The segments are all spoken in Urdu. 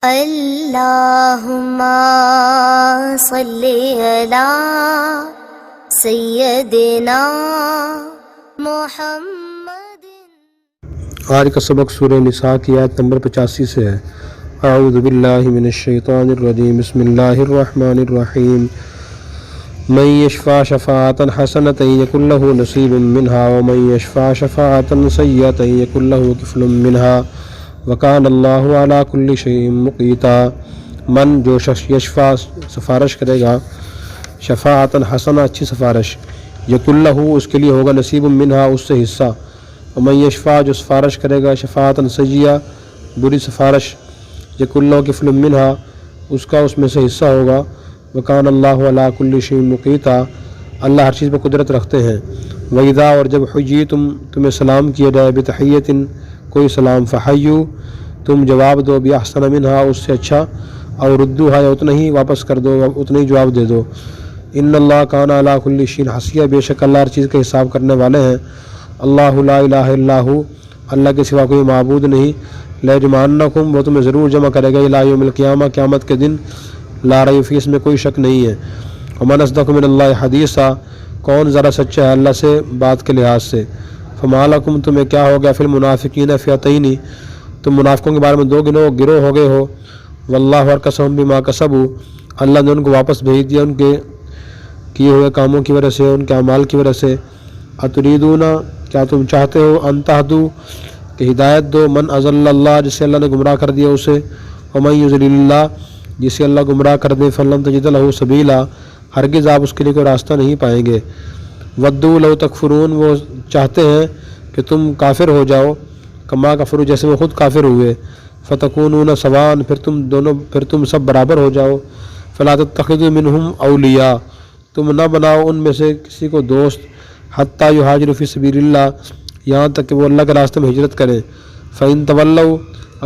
اللہم صلی علی سیدنا محمد۔ آج کا سبق سورہ نساء کی آیت نمبر 85 سے ہے۔ اعوذ باللہ من الشیطان الرجیم، بسم اللہ الرحمن الرحیم۔ من یشفع شفاعة حسنة یکن لہ نصیب منہا ومن یشفع شفاعة سیئة یکن لہ کفل منہا وکان اللہ علی کل شیء مقیتا۔ من جو شخص یشفع سفارش کرے گا، شفاعة حسنہ اچھی سفارش، یکن لہ اس کے لیے ہوگا نصیب منہا اس سے حصہ، ومن یشفع جو سفارش کرے گا شفاعة سیئہ بری سفارش، یکن لہ کفل منہا اس کا اس میں سے حصہ ہوگا، وکان اللہ علی کل شیء مقیتا اللہ ہر چیز پر قدرت رکھتے ہیں۔ وَإِذَا اور جب حییتم تمہیں سلام کیا جائے بتحیۃ کوئی سلام، فحیوا تم جواب دو بأحسن منہا اس سے اچھا، اور ردوہا یا اتنا ہی واپس کر دو، اتنا ہی جواب دے دو۔ ان اللہ کان علی کل شیء حسیبا بے شک اللہ ہر چیز کا حساب کرنے والے ہیں۔ اللہ لا الہ الا ھو اللہ کے سوا کوئی معبود نہیں، لیجمعنکم وہ تمہیں ضرور جمع کرے گا الی یوم القیامہ قیامت کے دن، لا ریب فیہ اس میں کوئی شک نہیں ہے۔ ومن اصدق من اللہ حدیثا کون ذرا سچا ہے اللہ سے بات کے لحاظ سے۔ فما لکم تمہیں کیا ہو گیا فی المنافقین فئتین تم منافقوں کے بارے میں دو گروہ ہو گئے ہو، واللہ ارکسہم بما کسبوا اللہ نے ان کو واپس بھیج دیا ان کے کیے ہوئے کاموں کی وجہ سے، ان کے اعمال کی وجہ سے۔ اتریدون کیا تم چاہتے ہو ان تہدوا کہ ہدایت دو، من اضل اللہ جسے اللہ نے گمراہ کر دیا اسے، ومن یضلل اللہ جسے اللہ گمراہ کر دے، فلن تجد لہ سبیلا ہرگز آپ اس کے لیے کوئی راستہ نہیں پائیں گے۔ ودوا لو تکفرون وہ چاہتے ہیں کہ تم کافر ہو جاؤ، کما کفروا جیسے وہ خود کافر ہوئے، فتکونون سواء پھر تم سب برابر ہو جاؤ۔ فلا تتخذوا منہم اولیاء تم نہ بناؤ ان میں سے کسی کو دوست، حتی یہاجروا فی سبیل اللہ یہاں تک کہ وہ اللہ کے راستے میں ہجرت کریں۔ فإن تولوا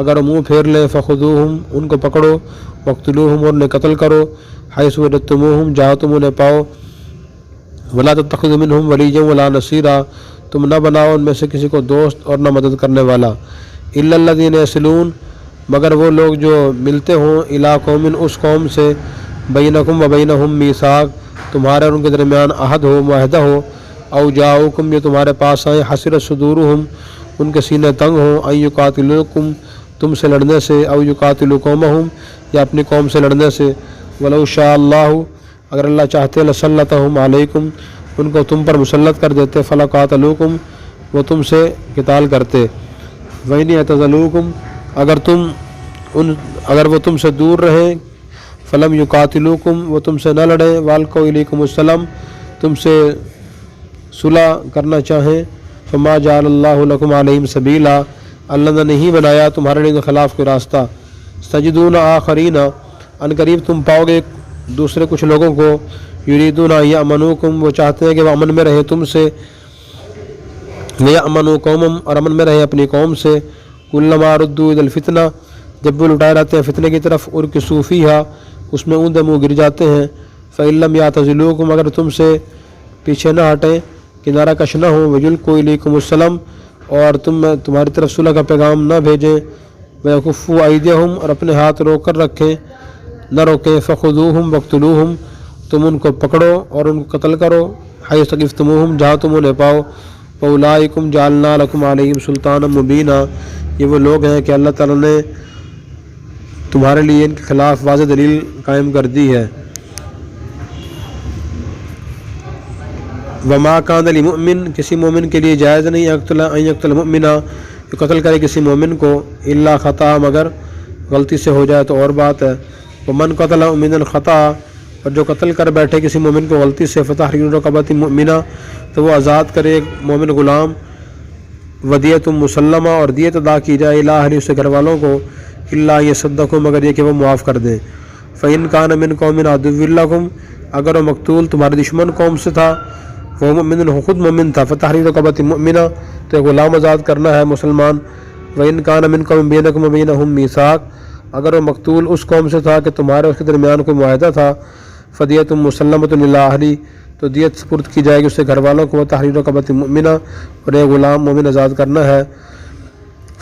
اگر منہ پھیر لیں، فخذوہم ان کو پکڑو، واقتلوہم اور انہیں قتل کرو، حیث وجدتموہم جہاں تم انہیں پاؤ، ولا تتخذوا منہم ولیا ولا نصیرا تم نہ بناؤ ان میں سے کسی کو دوست اور نہ مدد کرنے والا۔ الا الذین یصلون مگر وہ لوگ جو ملتے ہوں، الی قوم اس قوم سے، بینکم و بینہم میثاق تمہارے اور ان کے درمیان عہد ہو، معاہدہ ہو، او جاؤکم یہ تمہارے پاس آئیں، حسرت صدورہم ان کے سینے تنگ ہوں، ان یقاتلوکم تم سے لڑنے سے، او یقاتلوا قومہم یا اپنی قوم سے لڑنے سے، ولو شاء اللہ اگر اللہ چاہتے لسلطہم علیکم ان کو تم پر مسلط کر دیتے، فلقاتلوکم وہ تم سے قتال کرتے، وَإِنْ يَعْتَزِلُوكُمْ اگر وہ تم سے دور رہیں، فلم یقاتلوکم وہ تم سے نہ لڑیں، وَأَلْقَوْا إِلَيْكُمُ السَّلَامَ تم سے صلح کرنا چاہیں، فما جعل اللہ لکم علیہم سبیلا اللہ نے نہیں بنایا تمہارے لیے خلاف کوئی راستہ۔ سجدون آخرین ان قریب تم پاؤ گے دوسرے کچھ لوگوں کو، یریدون یامنوکم وہ چاہتے ہیں کہ وہ امن میں رہے تم سے، ویامنوا قومم اور امن میں رہے اپنی قوم سے، کلما ردوا الی الفتنہ جب وہ لٹائے جاتے ہیں فتنے کی طرف، ارکسوا فیہا اس میں اون دم گر جاتے ہیں، فإن لم یعتزلوکم اگر تم سے پیچھے نہ ہٹیں، کنارہ کش نہ ہو، ویلقوا الیکم السلام اور تمہاری طرف صلح کا پیغام نہ بھیجیں، ویکفوا ایدیہم اور اپنے ہاتھ روک کر رکھیں نہ روکیں، فخذوہم واقتلوہم تم ان کو پکڑو اور ان کو قتل کرو، حیث ثقفتموہم جہاں تم انہیں پاؤ، فاولئکم جعلنا لکم علیہم سلطانا مبینا یہ وہ لوگ ہیں کہ اللہ تعالیٰ نے تمہارے لیے ان کے خلاف واضح دلیل قائم کر دی ہے۔ وما کان لمؤمن کسی مومن کے لیے جائز نہیں ان یقتل مؤمنا کہ قتل کرے کسی مومن کو، الا خطا مگر غلطی سے ہو جائے تو اور بات ہے۔ ومن قتل مؤمنا خطا اور جو قتل کر بیٹھے کسی مومن کو غلطی سے، فتحریر رقبۃ مؤمنہ تو وہ آزاد کرے ایک مومن غلام، ودیۃ مسلمہ اور دیت ادا کی جائے، الی اہلہ اس کے گھر والوں کو، الا یصدقوا مگر یہ کہ وہ معاف کر دیں۔ فإن کان من قوم عدو لکم اگر وہ مقتول تمہارے دشمن قوم سے تھا، وہ مومن خود مومن تھا، فتحریر رقبۃ مؤمنہ تو ایک غلام آزاد کرنا ہے مسلمان۔ وإن کان من قوم بینکم وبینہم میثاق اگر وہ مقتول اس قوم سے تھا کہ تمہارے اس کے درمیان کوئی معاہدہ تھا، فدیۃ مسلمۃ الی اہلہ تو دیت سپرد کی جائے گی اس کے گھر والوں کو، تحریر رقبۃ مؤمنہ اور ایک غلام مومن آزاد کرنا ہے۔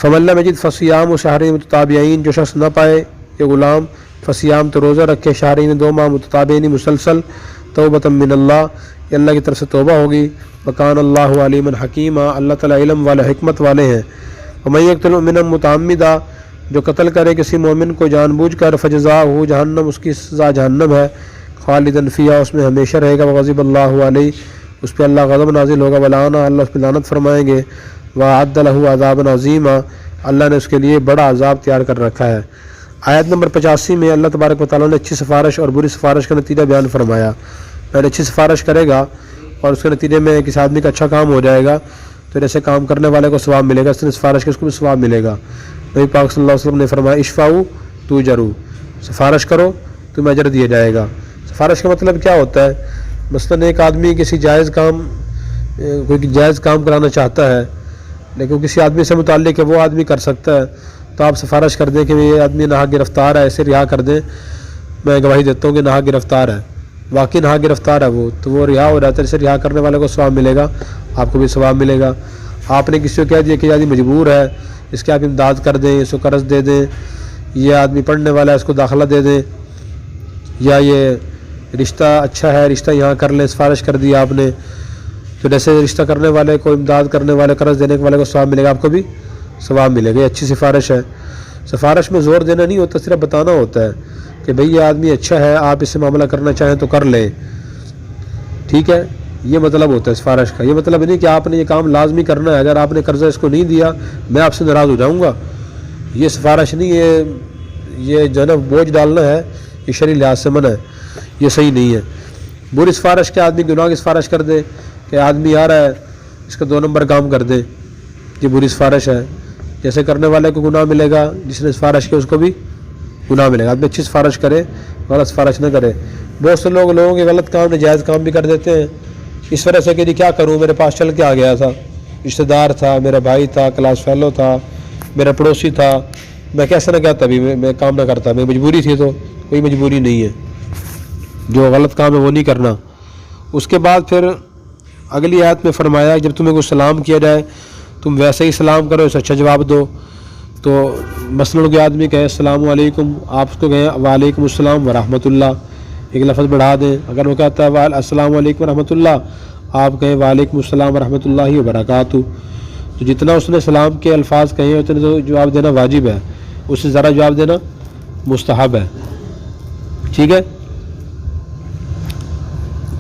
فمن لم یجد فصیام شہرین متتابعین جو شخص نہ پائے یہ غلام فصیام تو روزہ رکھے شہرین 2 ماہ متتابعین مسلسل توبۃ من اللہ، یہ اللہ کی طرف سے توبہ ہوگی۔ وکان اللہ علیما حکیما، اللہ تعالیٰ علم والے حکمت والے ہیں۔ ومن یقتل مؤمنا متعمدا، جو قتل کرے کسی مومن کو جان بوجھ کر، فجزاؤہ جہنم، اس کی سزا جہنم ہے، خالدن فیہا، اس میں ہمیشہ رہے گا، وغضب اللہ علیہ، اس پہ اللہ غضب نازل ہوگا، ولعنہ، اللہ اس پہ لعنت فرمائیں گے، وأعد لہ عذابا عظیما، اللہ نے اس کے لیے بڑا عذاب تیار کر رکھا ہے۔ آیت نمبر 85 میں اللہ تبارک و تعالیٰ نے اچھی سفارش اور بری سفارش کا نتیجہ بیان فرمایا۔ پہلے اچھی سفارش کرے گا اور اس کے نتیجے میں کسی آدمی کا اچھا کام ہو جائے گا تو ایسے کام کرنے والے کو ثواب ملے گا، اس نے سفارش کی اس کو بھی ثواب ملے گا۔ نبی پاک صلی اللہ علیہ وسلم نے فرمایا اشفعوا تؤجروا، سفارش کرو تمہیں اجر دیا جائے گا۔ سفارش کا مطلب کیا ہوتا ہے؟ مثلاً ایک آدمی کسی کوئی جائز کام کرانا چاہتا ہے لیکن کسی آدمی سے متعلق ہے، وہ آدمی کر سکتا ہے، تو آپ سفارش کر دیں کہ یہ آدمی ناحق گرفتار ہے، ایسے رہا کر دیں، میں گواہی دیتا ہوں کہ ناحق گرفتار ہے، واقعی ناحق گرفتار ہے وہ، تو وہ رہا ہو جاتا ہے، اسے رہا کرنے والے کو ثواب ملے گا، آپ کو بھی ثواب ملے گا۔ آپ نے کسی کو کہہ دیا کہ یہ آدمی مجبور ہے، اس کی آپ امداد کر دیں، اس کو قرض دے دیں، یہ آدمی پڑھنے والا ہے اس کو داخلہ دے دیں، یا یہ رشتہ اچھا ہے رشتہ یہاں کر لیں، سفارش کر دی آپ نے، تو جیسے رشتہ کرنے والے کو، امداد کرنے والے، قرض دینے والے کو ثواب ملے گا، آپ کو بھی ثواب ملے گا۔ یہ اچھی سفارش ہے۔ سفارش میں زور دینا نہیں ہوتا، صرف بتانا ہوتا ہے کہ بھئی یہ آدمی اچھا ہے، آپ اس سے معاملہ کرنا چاہیں تو کر لیں، ٹھیک ہے، یہ مطلب ہوتا ہے سفارش کا۔ یہ مطلب نہیں کہ آپ نے یہ کام لازمی کرنا ہے، اگر آپ نے قرضہ اس کو نہیں دیا میں آپ سے ناراض ہو جاؤں گا، یہ سفارش نہیں، یہ جو ہے نا بوجھ ڈالنا ہے، یہ شرعی لحاظ سے منع ہے، یہ صحیح نہیں ہے۔ بری سفارش کے آدمی گناہ کی سفارش کر دے کہ آدمی آ رہا ہے اس کا 2 نمبر کام کر دے، یہ بری سفارش ہے۔ جیسے کرنے والے کو گناہ ملے گا، جس نے سفارش کی اس کو بھی گناہ ملے گا۔ آدمی اچھی سفارش کرے، غلط سفارش نہ کرے۔ بہت سے لوگوں کے غلط کام ناجائز کام بھی کر دیتے ہیں اس وجہ سے کہ کیا کروں، میرے پاس چل کے آ گیا تھا، رشتہ دار تھا، میرا بھائی تھا، کلاس فیلو تھا، میرا پڑوسی تھا، میں کیسے نہ کہتا بھی میں کام نہ کرتا، میں مجبوری تھی، تو کوئی مجبوری نہیں ہے، جو غلط کام ہے وہ نہیں کرنا۔ اس کے بعد پھر اگلی آیت میں فرمایا جب تمہیں کوئی سلام کیا جائے تم ویسے ہی سلام کرو، اسے اچھا جواب دو۔ تو مثلاً کوئی آدمی کہے السلام علیکم، آپ اس کو کہیں وعلیکم السلام ورحمۃ اللہ، ایک لفظ بڑھا دیں۔ اگر وہ کہتا ہے السلام علیکم ورحمۃ اللہ، آپ کہیں وعلیکم السلام ورحمۃ اللہ وبرکاتہ، تو جتنا اس نے سلام کے الفاظ کہیں اتنے تو جواب دینا واجب ہے، اس سے ذرا جواب دینا مستحب ہے، ٹھیک ہے۔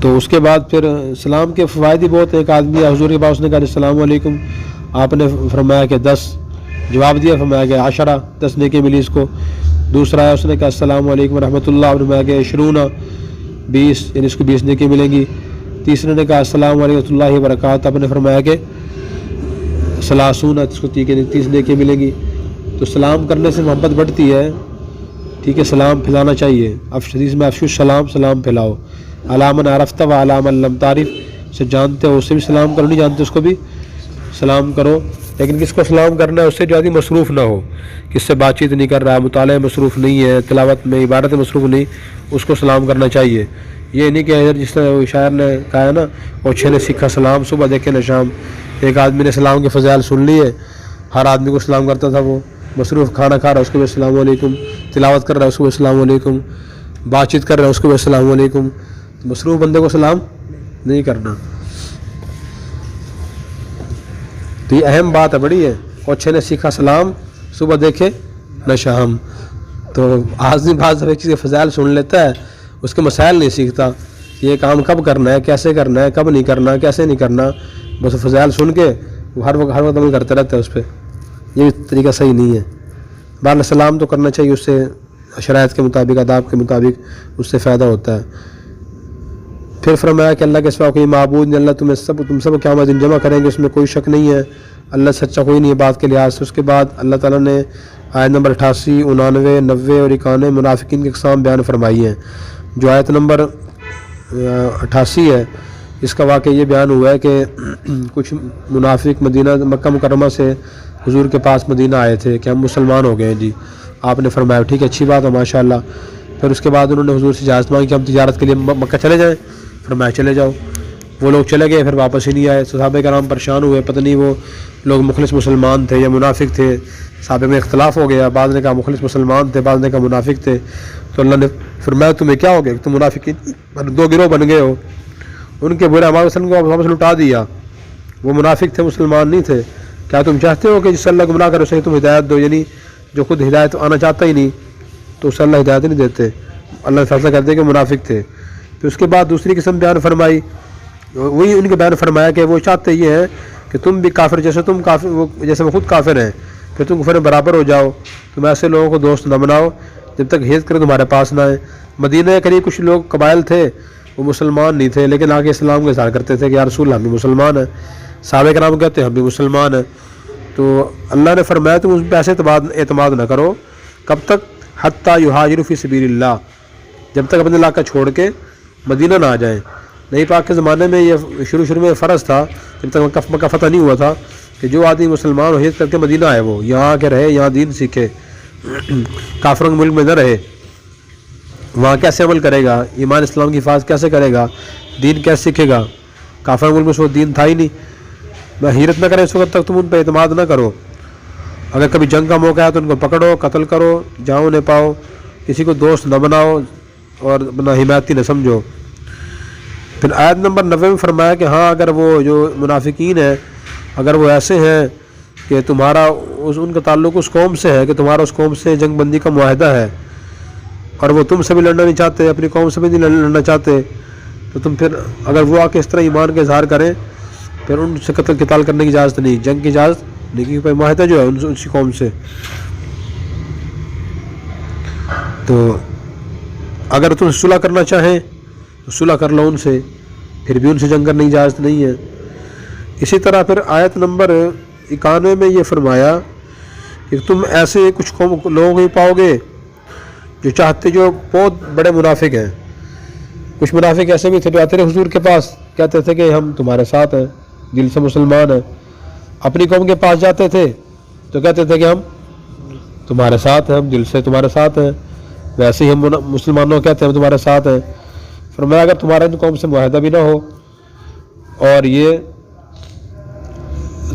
تو اس کے بعد پھر سلام کے فوائد ہی بہت ہیں۔ ایک آدمی حضور کے پاس اس نے کہا السلام علیکم، آپ نے فرمایا کہ 10 جواب دیا، فرمایا کہ 10 نیکی ملی اس کو۔ دوسرا ہے اس نے کہا السلام علیکم ورحمۃ اللہ، آپ نے فرمایا کہ 20 یعنی اس کو 20 نیکی ملیں گی۔ تیسرے نے کہا السلام علیکم ورحمۃ اللہ وبرکاتہ، آپ نے فرمایا کہ 30 اس کو 30 نیکی ملیں گی۔ تو سلام کرنے سے محبت بڑھتی ہے، ٹھیک ہے، سلام پھیلانا چاہیے۔ حدیث میں افشو السلام، سلام پھیلاؤ۔ علامن عرفت و علامن لم تعرف، سے جانتے ہو اسے بھی سلام کرو، نہیں جانتے اس کو بھی سلام کرو، لیکن کس کو سلام کرنا ہے؟ اس سے زیادہ مصروف نہ ہو، کس سے بات چیت نہیں کر رہا ہے، مطالعہ مصروف نہیں ہے، تلاوت میں عبادت مصروف نہیں، اس کو سلام کرنا چاہیے۔ یہ نہیں کہ جس طرح شاعر نے کہا ہے نا، اوچھے نے سیکھا سلام صبح دیکھے نہ شام۔ ایک آدمی نے سلام کے فضائل سن لیے، ہر آدمی کو سلام کرتا تھا، وہ مصروف کھانا کھا رہا ہے اس کو بھی السلام علیکم، تلاوت کر رہا ہے اس کو بھی السلام علیکم، بات چیت کر رہا ہے اس کو بھی السلام علیکم۔ مصروف بندے کو سلام نہیں کرنا، تو یہ اہم بات ہے، بڑی ہے۔ اوچھے نے سیکھا سلام صبح دیکھے نہ شام۔ تو آدمی بعض دفعہ چیز کے فضائل سن لیتا ہے، اس کے مسائل نہیں سیکھتا، یہ کام کب کرنا ہے، کیسے کرنا ہے، کب نہیں کرنا، کیسے نہیں کرنا، بس فضائل سن کے وہ ہر وقت عمل کرتا رہتا ہے اس پہ، یہ بھی طریقہ صحیح نہیں ہے۔ بہرحال سلام تو کرنا چاہیے، اس سے شرائط کے مطابق، آداب کے مطابق اس سے فائدہ ہوتا ہے۔ پھر فرمایا کہ اللہ کے سوا کوئی معبود نہیں، اللہ تم سب کو قیامت دن جمع کریں گے، اس میں کوئی شک نہیں ہے، اللہ سچا کوئی نہیں ہے بات کے لحاظ سے۔ اس کے بعد اللہ تعالیٰ نے آیت نمبر 88، 89، 90 اور 91 منافقین کی اقسام بیان فرمائی ہیں۔ جو آیت نمبر 88 ہے، اس کا واقعہ یہ بیان ہوا ہے کہ کچھ منافق مکہ مکرمہ سے حضور کے پاس مدینہ آئے تھے کہ ہم مسلمان ہو گئے ہیں جی۔ آپ نے فرمایا ٹھیک ہے، اچھی بات ہے، ماشاء اللہ۔ پھر اس کے بعد انہوں نے حضور سے اجازت مانگی کہ ہم تجارت کے لیے مکہ چلے جائیں، فرمایا چلے جاؤ۔ وہ لوگ چلے گئے، پھر واپس ہی نہیں آئے۔ صحابہ کرام پریشان ہوئے، پتہ نہیں وہ لوگ مخلص مسلمان تھے یا منافق تھے، صحابہ میں اختلاف ہو گیا، بعض نے کہا مخلص مسلمان تھے، بعض نے کہا منافق تھے. تو اللہ نے فرمایا تمہیں کیا ہو گیا کہ تم منافقین دو گروہ بن گئے ہو. ان کے برے اعمال کو واپس لٹا دیا. وہ منافق تھے، مسلمان نہیں تھے. کیا تم چاہتے ہو کہ جس سے اللہ گمراہ کرے اسے تم ہدایت دو؟ یعنی جو خود ہدایت آنا چاہتا ہی نہیں تو اسے اللہ ہدایت نہیں دیتے. اللہ نے فیصلہ کرتے کہ منافق تھے. پھر اس کے بعد دوسری قسم بیان فرمائی، وہی ان کے بیان فرمایا کہ وہ چاہتے یہ ہیں کہ تم بھی کافر جیسے تم کافر جیسے وہ خود کافر ہیں، پھر تم کفر میں برابر ہو جاؤ. تم ایسے لوگوں کو دوست نہ بناؤ جب تک ہدایت کرے تمہارے پاس نہ آئے. مدینہ کے قریب کچھ لوگ قبائل تھے، وہ مسلمان نہیں تھے لیکن آگے اسلام کا اظہار کرتے تھے کہ یا رسول ہم بھی مسلمان ہیں. صحابہ کرام کہتے ہیں ہم بھی مسلمان ہیں. تو اللہ نے فرمایا تم اس پہ ایسے اعتماد نہ کرو. کب تک؟ حتیٰ یہاجروا فی سبیل اللہ، جب تک اپنے علاقہ چھوڑ کے مدینہ نہ آ جائیں. نبی پاک کے زمانے میں یہ شروع میں فرض تھا، جب تک مکہ فتح نہیں ہوا تھا، کہ جو آدمی مسلمان ہو ہجرت کر کے مدینہ آئے وہ یہاں آ کے رہے، یہاں دین سیکھے، کافروں کے ملک میں نہ رہے. وہاں کیسے عمل کرے گا؟ ایمان اسلام کی حفاظت کیسے کرے گا؟ دین کیسے سیکھے گا؟ کافر ملک میں اس وقت دین تھا ہی نہیں. میں ہجرت نہ کرے اس وقت تک تم ان پہ اعتماد نہ کرو. اگر کبھی جنگ کا موقع ہے تو ان کو پکڑو، قتل کرو، جہاں انہیں پاؤ. کسی کو دوست نہ بناؤ اور نہ حمایتی نہ سمجھو. پھر آیت نمبر 90 میں فرمایا کہ ہاں اگر وہ جو منافقین ہیں اگر وہ ایسے ہیں کہ تمہارا ان کا تعلق اس قوم سے ہے کہ تمہارا اس قوم سے جنگ بندی کا معاہدہ ہے اور وہ تم سے بھی لڑنا نہیں چاہتے، اپنی قوم سے بھی نہیں لڑنا چاہتے، تو تم پھر اگر وہ آ کے اس طرح ایمان کا اظہار کریں پھر ان سے قتل قتال کرنے کی اجازت نہیں، جنگ کی اجازت نہیں، کیونکہ معاہدہ جو ہے اسی قوم سے. تو اگر تم صلح کرنا چاہیں تو صلح کر لو ان سے، پھر بھی ان سے جنگ کرنے کی اجازت نہیں ہے. اسی طرح پھر آیت نمبر 91 میں یہ فرمایا کہ تم ایسے کچھ لوگوں کو ہی پاؤ گے جو چاہتے، جو بہت بڑے منافق ہیں. کچھ منافق ایسے بھی تھے جو آتے رہے حضور کے پاس، کہتے تھے کہ ہم تمہارے ساتھ ہیں، دل سے مسلمان ہیں. اپنی قوم کے پاس جاتے تھے تو کہتے تھے کہ ہم تمہارے ساتھ ہیں، ہم دل سے تمہارے ساتھ ہیں. ویسے ہی ہم مسلمانوں کہتے ہیں ہم تمہارے ساتھ ہیں. فرمایا اگر تمہارا ان قوم سے معاہدہ بھی نہ ہو اور یہ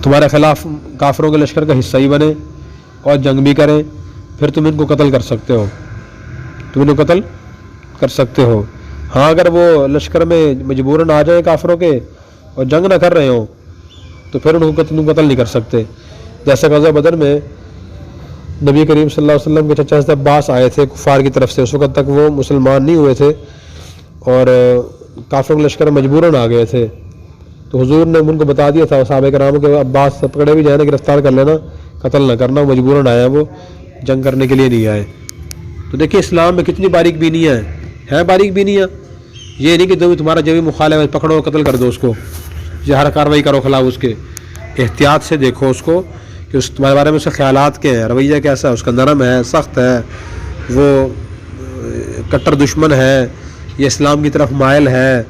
تمہارے خلاف کافروں کے لشکر کا حصہ ہی بنے اور جنگ بھی کریں، پھر تم ان کو قتل کر سکتے ہو، تم ان کو قتل کر سکتے ہو. ہاں اگر وہ لشکر میں مجبوراً آ جائیں کافروں کے اور جنگ نہ کر رہے ہوں تو پھر ان کو تم قتل نہیں کر سکتے. جیسے غزوہ بدر میں نبی کریم صلی اللہ علیہ وسلم کے چچا حضرت عباس آئے تھے کفار کی طرف سے، اس وقت تک وہ مسلمان نہیں ہوئے تھے اور کافروں کے لشکر مجبوراً آ گئے تھے. تو حضور نے ان کو بتا دیا تھا صحابہ کرام کہ عباس سے پکڑے بھی جائیں نا، گرفتار کر لینا، قتل نہ کرنا، مجبوراً آیا، وہ جنگ کرنے کے لیے نہیں آئے. تو دیکھیں اسلام میں کتنی باریک بینیاں ہیں باریک بینیاں. یہ نہیں کہ تمہارا جو بھی مخالف ہے پکڑو اور قتل کر دو اس کو، یہ ہر کارروائی کرو خلاف اس کے. احتیاط سے دیکھو اس کو کہ اس تمہارے بارے میں اس کے خیالات کیا ہیں، رویہ کیسا ہے، اس کا نرم ہے، سخت ہے، وہ کٹر دشمن ہے، یہ اسلام کی طرف مائل ہے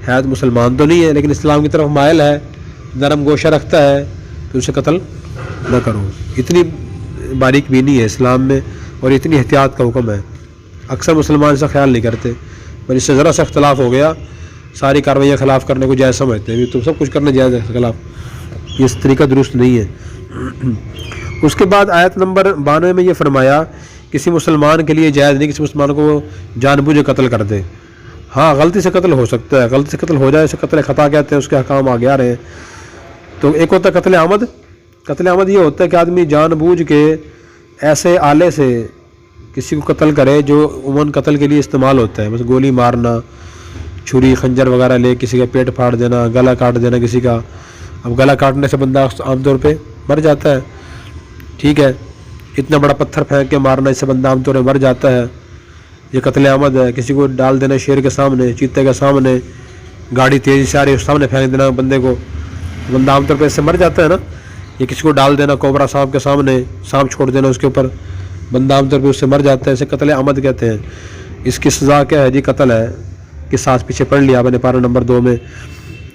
تو مسلمان تو نہیں ہے لیکن اسلام کی طرف مائل ہے، نرم گوشہ رکھتا ہے، تو اسے قتل نہ کرو. اتنی باریک بینی ہے اسلام میں اور اتنی احتیاط کا حکم ہے. اکثر مسلمان اس کا خیال نہیں کرتے، پر اس سے ذرا سا اختلاف ہو گیا ساری کارروائیاں خلاف کرنے کو جائز سمجھتے ہیں، تو سب کچھ کرنا جائز ہے خلاف. یہ اس طریقہ درست نہیں ہے. اس کے بعد آیت نمبر 92 میں یہ فرمایا کسی مسلمان کے لیے جائز نہیں کسی مسلمان کو جان بوجھ قتل کر دے. ہاں غلطی سے قتل ہو سکتا ہے، غلطی سے قتل ہو جائے اسے قتل خطا کہتے ہیں، اس کے احکام آگے آ رہے ہیں. تو ایک ہوتا ہے قتل عمد. قتل عمد یہ ہوتا ہے کہ آدمی جان بوجھ کے ایسے آلے سے کسی کو قتل کرے جو عموماً قتل کے لیے استعمال ہوتا ہے، بس گولی مارنا، چھری خنجر وغیرہ لے کسی کا پیٹ پھاڑ دینا، گلا کاٹ دینا کسی کا. اب گلا کاٹنے سے بندہ عام طور پہ مر جاتا ہے، ٹھیک ہے، اتنا بڑا پتھر پھینک کے مارنا اس سے بندہ عام طور پہ مر جاتا ہے، یہ قتل عمد ہے. کسی کو ڈال دینا شیر کے سامنے، چیتے کے سامنے، گاڑی تیزی سے آ رہی ہے اس سامنے پھینک دینا بندے کو، بندہ عام طور پہ اس سے مر جاتا ہے نا. یہ کسی کو ڈال دینا کوبرا سانپ کے سامنے، سانپ چھوڑ دینا اس کے اوپر، بندہ عام طور پہ اس سے مر جاتا ہے، اسے قتل عمد کہتے ہیں. اس کی سزا کیا ہے جی؟ قتل ہے. کہ ساتھ پیچھے پڑھ لیا آپ نے پارہ نمبر 2 میں.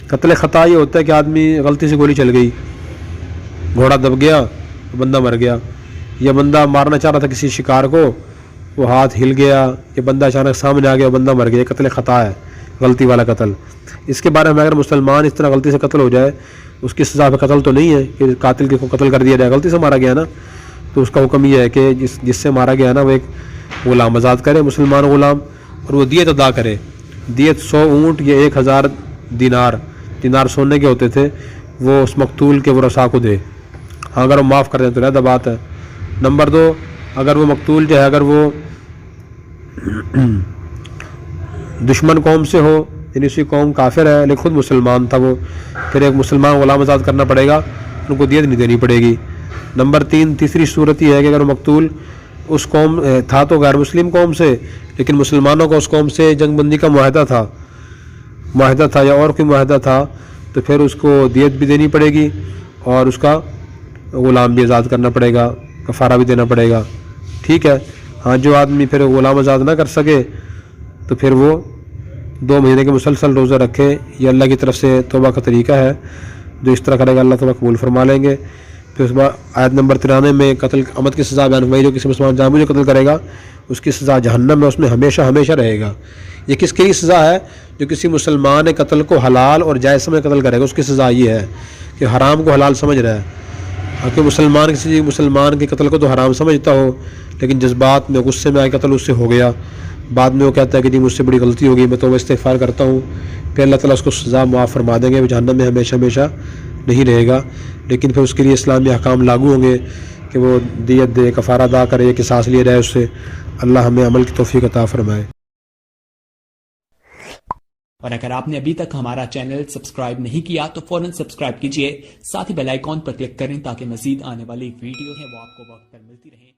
قتل خطا یہ ہوتا ہے کہ آدمی غلطی سے گولی چل گئی، گھوڑا دب گیا، بندہ مر گیا، یا بندہ مارنا چاہ رہا تھا کسی شکار کو، وہ ہاتھ ہل گیا، یہ بندہ اچانک سامنے آ گیا، بندہ مر گیا. قتل خطا ہے، غلطی والا قتل. اس کے بارے میں اگر مسلمان اس طرح غلطی سے قتل ہو جائے، اس کی سزا پہ قتل تو نہیں ہے کہ قاتل کو قتل کر دیا جائے، غلطی سے مارا گیا نا، تو اس کا حکم یہ ہے کہ جس سے مارا گیا نا وہ ایک غلام آزاد کرے، مسلمان غلام، اور وہ دیت ادا کرے. دیت 100 اونٹ یا 1000 دینار سونے کے ہوتے تھے، وہ اس مقتول کے ورثاء کو دے. ہاں اگر وہ معاف کر دیں تو علیحدہ بات ہے. نمبر 2، اگر وہ مقتول جو ہے اگر وہ دشمن قوم سے ہو، یعنی اسی قوم کافر ہے لیکن خود مسلمان تھا وہ، پھر ایک مسلمان غلام آزاد کرنا پڑے گا، ان کو دیت نہیں دینی پڑے گی. نمبر 3، تیسری صورت یہ ہے کہ اگر وہ مقتول اس قوم تھا تو غیر مسلم قوم سے، لیکن مسلمانوں کا اس قوم سے جنگ بندی کا معاہدہ تھا یا اور کوئی معاہدہ تھا، تو پھر اس کو دیت بھی دینی پڑے گی اور اس کا غلام بھی آزاد کرنا پڑے گا، کفارہ بھی دینا پڑے گا. ٹھیک ہے. ہاں جو آدمی پھر غلام آزاد نہ کر سکے تو پھر وہ 2 مہینے کے مسلسل روزہ رکھے. یہ اللہ کی طرف سے توبہ کا طریقہ ہے، جو اس طرح کرے گا اللہ تعالیٰ قبول فرما لیں گے. پھر اس بعد آیت نمبر 93 میں قتل عمد کی سزا بیان فرمائی، جو کسی مسلمان جان بوجھ کے قتل کرے گا اس کی سزا جہنم میں، اس میں ہمیشہ رہے گا. یہ کس کے لیے سزا ہے؟ جو کسی مسلمان قتل کو حلال اور جائز سمجھ قتل کرے گا، اس کی سزا یہ ہے کہ حرام کو حلال سمجھ رہا ہے. اگر مسلمان کسی مسلمان کے قتل کو تو حرام سمجھتا ہو، لیکن جذبات میں غصے میں آئے قتل اس سے ہو گیا، بعد میں وہ کہتا ہے کہ جی مجھ سے بڑی غلطی ہو گئی، میں توبہ استغفار کرتا ہوں، پھر اللہ تعالیٰ اس کو سزا معاف فرما دیں گے، وہ جہنم میں ہمیشہ نہیں رہے گا. لیکن پھر اس کے لیے اسلامی احکام لاگو ہوں گے کہ وہ دیت دے، کفارہ ادا کرے، قصاص لیے جائے اس سے. اللہ ہمیں عمل کی توفیق عطا فرمائے. اور اگر آپ نے ابھی تک ہمارا چینل سبسکرائب نہیں کیا تو فوراً سبسکرائب کیجئے، ساتھ ہی بیل آئیکن پر کلک کریں تاکہ مزید آنے والی ویڈیو ہیں وہ آپ کو وقت پر ملتی رہیں.